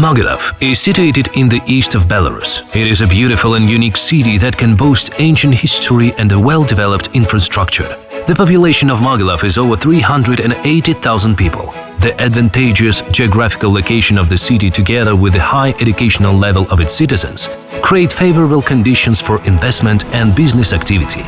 Mogilev is situated in the east of Belarus. It is a beautiful and unique city that can boast ancient history and a well-developed infrastructure. The population of Mogilev is over 380,000 people. The advantageous geographical location of the city, together with the high educational level of its citizens, create favorable conditions for investment and business activity.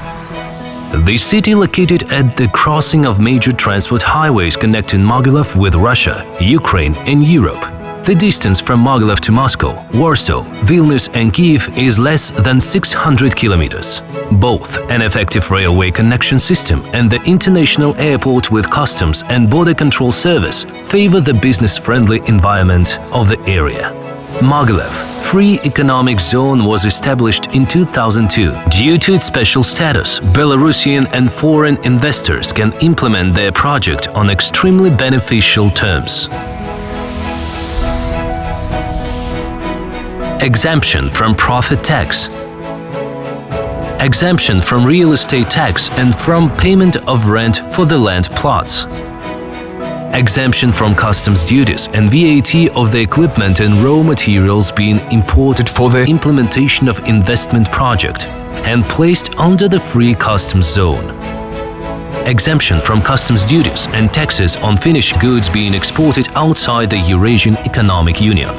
The city, located at the crossing of major transport highways connecting Mogilev with Russia, Ukraine and Europe. The distance from Mogilev to Moscow, Warsaw, Vilnius and Kiev is less than 600 kilometers. Both an effective railway connection system and the international airport with customs and border control service favor the business-friendly environment of the area. Mogilev Free Economic Zone was established in 2002. Due to its special status, Belarusian and foreign investors can implement their project on extremely beneficial terms. Exemption from profit tax. Exemption from real estate tax and from payment of rent for the land plots. Exemption from customs duties and VAT of the equipment and raw materials being imported for the implementation of investment project and placed under the free customs zone. Exemption from customs duties and taxes on finished goods being exported outside the Eurasian Economic Union.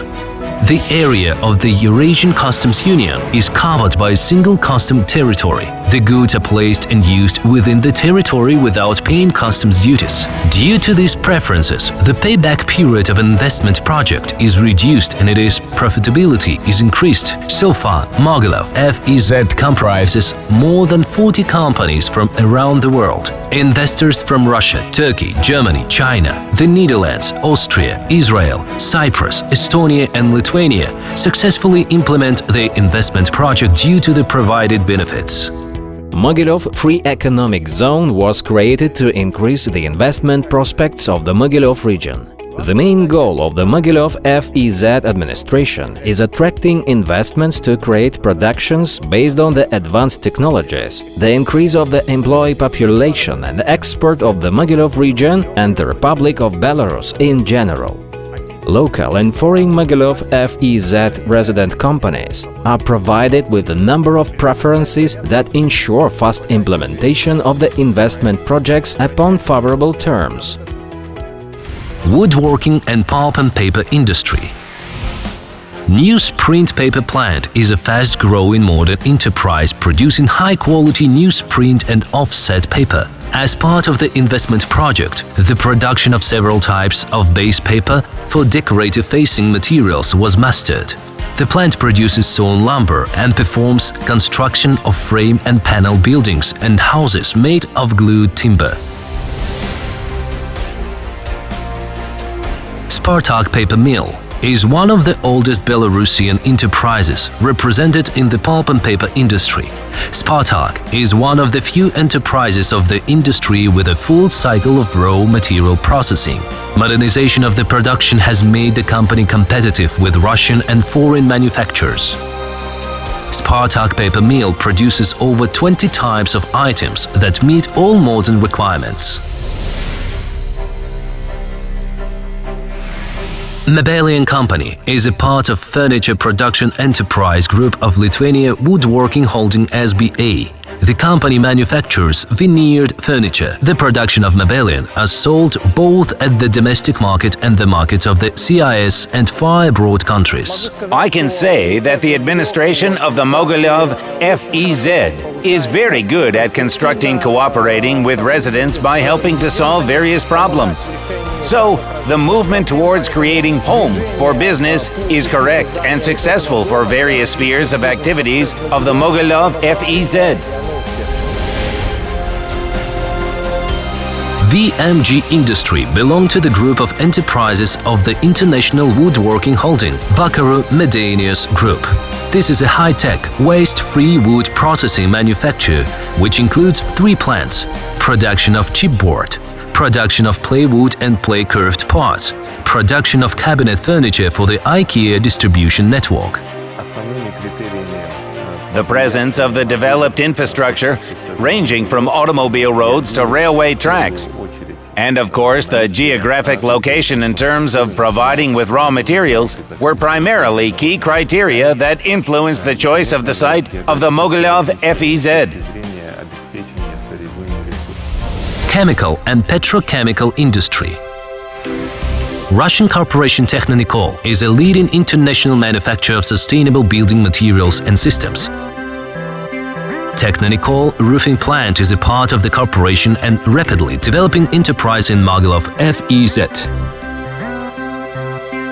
The area of the Eurasian Customs Union is covered by a single custom territory. The goods are placed and used within the territory without paying customs duties. Due to these preferences, the payback period of an investment project is reduced and its profitability is increased. So far, Mogilev FEZ comprises more than 40 companies from around the world. Investors from Russia, Turkey, Germany, China, the Netherlands, Austria, Israel, Cyprus, Estonia and Lithuania successfully implement the investment project due to the provided benefits. Mogilev Free Economic Zone was created to increase the investment prospects of the Mogilev region. The main goal of the Mogilev FEZ administration is attracting investments to create productions based on the advanced technologies, the increase of the employee population and export of the Mogilev region and the Republic of Belarus in general. Local and foreign Mogilev FEZ resident companies are provided with a number of preferences that ensure fast implementation of the investment projects upon favorable terms. Woodworking and pulp and paper industry. Newsprint paper plant is a fast-growing modern enterprise producing high-quality newsprint and offset paper. As part of the investment project, the production of several types of base paper for decorative facing materials was mastered. The plant produces sawn lumber and performs construction of frame and panel buildings and houses made of glued timber. Spartak Paper Mill is one of the oldest Belarusian enterprises represented in the pulp and paper industry. Spartak is one of the few enterprises of the industry with a full cycle of raw material processing. Modernization of the production has made the company competitive with Russian and foreign manufacturers. Spartak Paper Mill produces over 20 types of items that meet all modern requirements. Mogilev Company is a part of furniture production enterprise group of Lithuania Woodworking Holding SBA. The company manufactures veneered furniture. The production of Mogilev are sold both at the domestic market and the markets of the CIS and far abroad countries. I can say that the administration of the Mogilev FEZ is very good at constructing cooperating with residents by helping to solve various problems. So, the movement towards creating home for business is correct and successful for various spheres of activities of the Mogilev FEZ. VMG Industry belong to the group of enterprises of the International Woodworking Holding Vakarų Medienos Group. This is a high-tech, waste-free wood processing manufacturer which includes 3 plants: production of chipboard, production of plywood and play-curved parts, production of cabinet furniture for the IKEA distribution network. The presence of the developed infrastructure, ranging from automobile roads to railway tracks, And of course, the geographic location in terms of providing with raw materials were primarily key criteria that influenced the choice of the site of the Mogilev FEZ. Chemical and petrochemical industry. Russian corporation Technonikol is a leading international manufacturer of sustainable building materials and systems. Technonikol roofing plant is a part of the corporation and rapidly developing enterprise in Mogilev FEZ.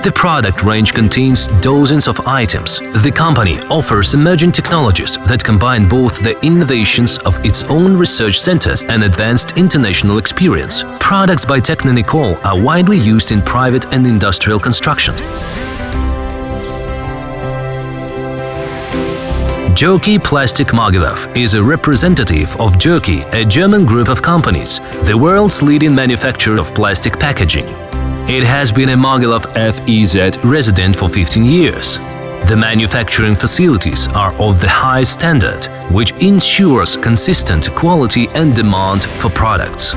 The product range contains dozens of items. The company offers emerging technologies that combine both the innovations of its own research centers and advanced international experience. Products by Technonikol are widely used in private and industrial construction. Joki Plastic Mogilev is a representative of Joki, a German group of companies, the world's leading manufacturer of plastic packaging. It has been a Mogilev FEZ resident for 15 years. The manufacturing facilities are of the highest standard, which ensures consistent quality and demand for products.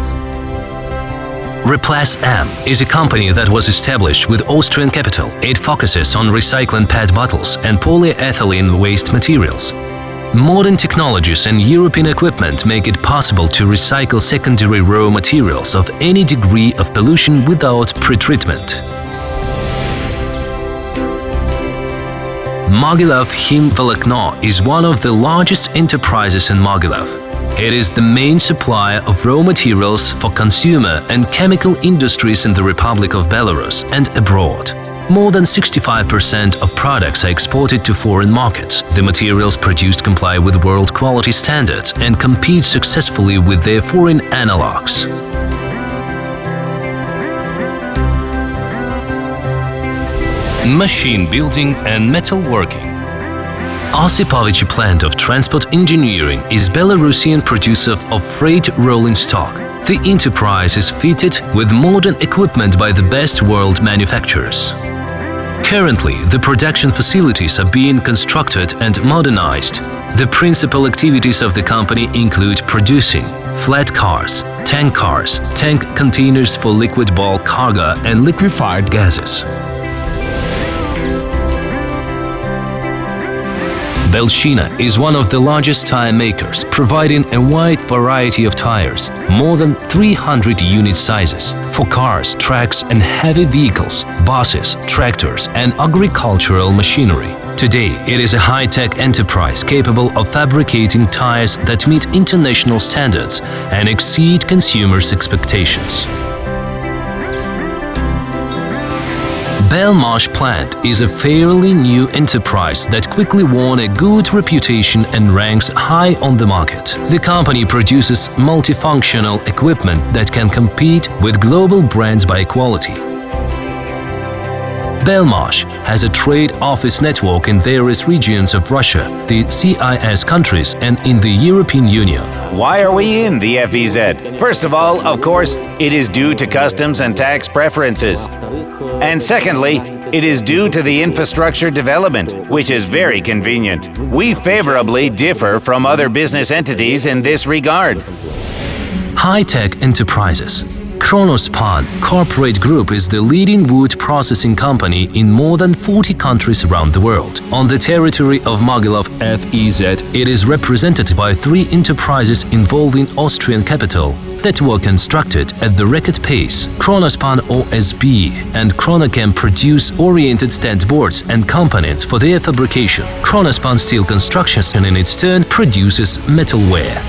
Replace M is a company that was established with Austrian capital. It focuses on recycling PET bottles and polyethylene waste materials. Modern technologies and European equipment make it possible to recycle secondary raw materials of any degree of pollution without pretreatment. Mogilev Himvolokno is one of the largest enterprises in Mogilev. It is the main supplier of raw materials for consumer and chemical industries in the Republic of Belarus and abroad. More than 65% of products are exported to foreign markets. The materials produced comply with world quality standards and compete successfully with their foreign analogs. Machine building and metalworking. Osipovich plant of transport engineering is Belarusian producer of freight rolling stock. The enterprise is fitted with modern equipment by the best world manufacturers. Currently, the production facilities are being constructed and modernized. The principal activities of the company include producing flat cars, tank containers for liquid bulk cargo and liquefied gases. Belshina is one of the largest tire makers, providing a wide variety of tires, more than 300 unit sizes, for cars, trucks and heavy vehicles, buses, tractors and agricultural machinery. Today, it is a high-tech enterprise capable of fabricating tires that meet international standards and exceed consumers' expectations. Belmarsh plant is a fairly new enterprise that quickly won a good reputation and ranks high on the market. The company produces multifunctional equipment that can compete with global brands by quality. Belmarsh has a trade office network in various regions of Russia, the CIS countries and in the European Union. Why are we in the FEZ? First of all, of course, it is due to customs and tax preferences. And secondly, it is due to the infrastructure development, which is very convenient. We favorably differ from other business entities in this regard. High-tech enterprises. Kronospan Corporate Group is the leading wood processing company in more than 40 countries around the world. On the territory of Mogilev FEZ, it is represented by 3 enterprises involving Austrian capital that were constructed at the record pace. Kronospan OSB and Kronochem produce oriented stand boards and components for their fabrication. Kronospan Steel Constructions, in its turn, produces metalware.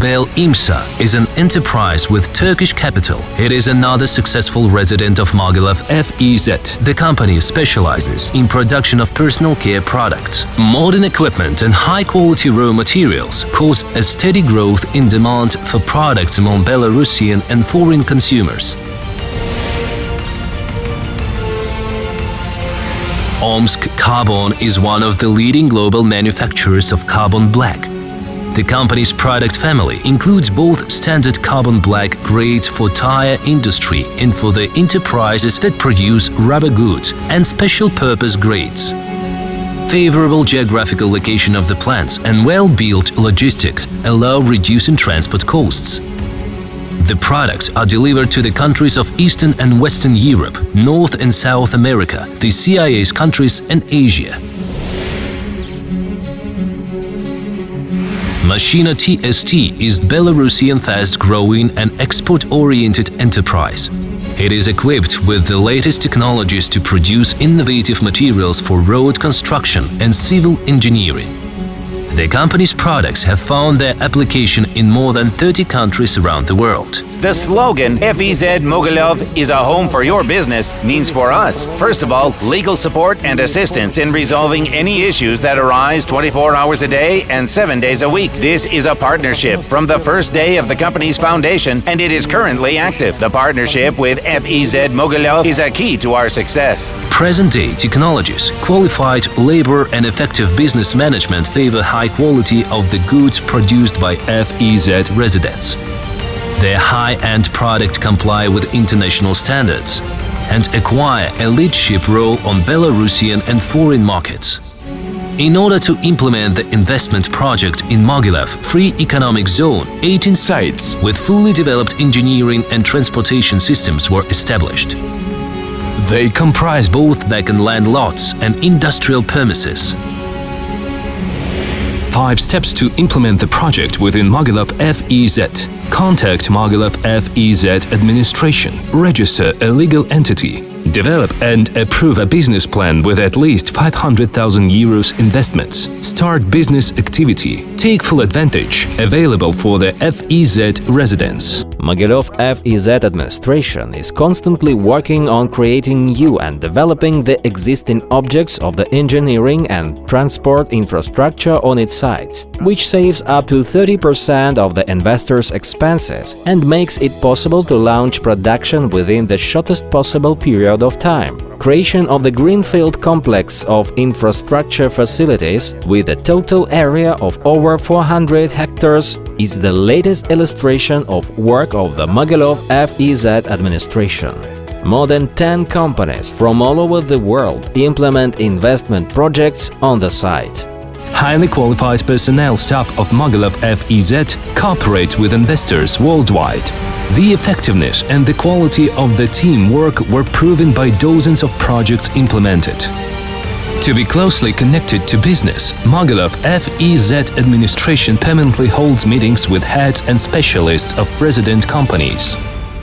Bel İmsa is an enterprise with Turkish capital. It is another successful resident of Mogilev FEZ. The company specializes in production of personal care products. Modern equipment and high-quality raw materials cause a steady growth in demand for products among Belarusian and foreign consumers. Omsk Carbon is one of the leading global manufacturers of carbon black. The company's product family includes both standard carbon black grades for tire industry and for the enterprises that produce rubber goods, and special purpose grades. Favorable geographical location of the plants and well-built logistics allow reducing transport costs. The products are delivered to the countries of Eastern and Western Europe, North and South America, the CIS countries and Asia. Machina TST is Belarusian fast-growing and export-oriented enterprise. It is equipped with the latest technologies to produce innovative materials for road construction and civil engineering. The company's products have found their application in more than 30 countries around the world. The slogan, FEZ Mogilev is a home for your business, means for us, first of all, legal support and assistance in resolving any issues that arise 24 hours a day and 7 days a week. This is a partnership from the first day of the company's foundation, and it is currently active. The partnership with FEZ Mogilev is a key to our success. Present-day technologies, qualified labor and effective business management favor high quality of the goods produced by FEZ residents. Their high-end product comply with international standards and acquire a leadership role on Belarusian and foreign markets. In order to implement the investment project in Mogilev Free Economic Zone, 18 sites with fully developed engineering and transportation systems were established. They comprise both vacant land lots and industrial premises. 5 steps to implement the project within Mogilev FEZ. Contact Mogilev FEZ administration. Register a legal entity. Develop and approve a business plan with at least 500,000 euros investments. Start business activity. Take full advantage. Available for the FEZ residents. Mogilev FEZ administration is constantly working on creating new and developing the existing objects of the engineering and transport infrastructure on its sites, which saves up to 30% of the investors' expenses and makes it possible to launch production within the shortest possible period of time. Creation of the greenfield complex of infrastructure facilities with a total area of over 400 hectares is the latest illustration of work of the Mogilev FEZ administration. More than 10 companies from all over the world implement investment projects on the site. Highly qualified personnel staff of Mogilev FEZ cooperate with investors worldwide. The effectiveness and the quality of the teamwork were proven by dozens of projects implemented. To be closely connected to business, Mogilev FEZ administration permanently holds meetings with heads and specialists of resident companies.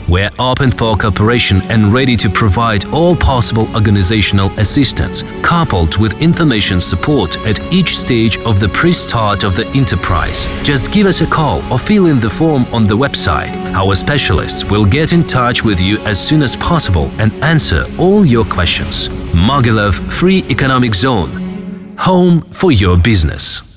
We're open for cooperation and ready to provide all possible organizational assistance, coupled with information support at each stage of the pre-start of the enterprise. Just give us a call or fill in the form on the website. Our specialists will get in touch with you as soon as possible and answer all your questions. Mogilev Free Economic Zone. Home for your business.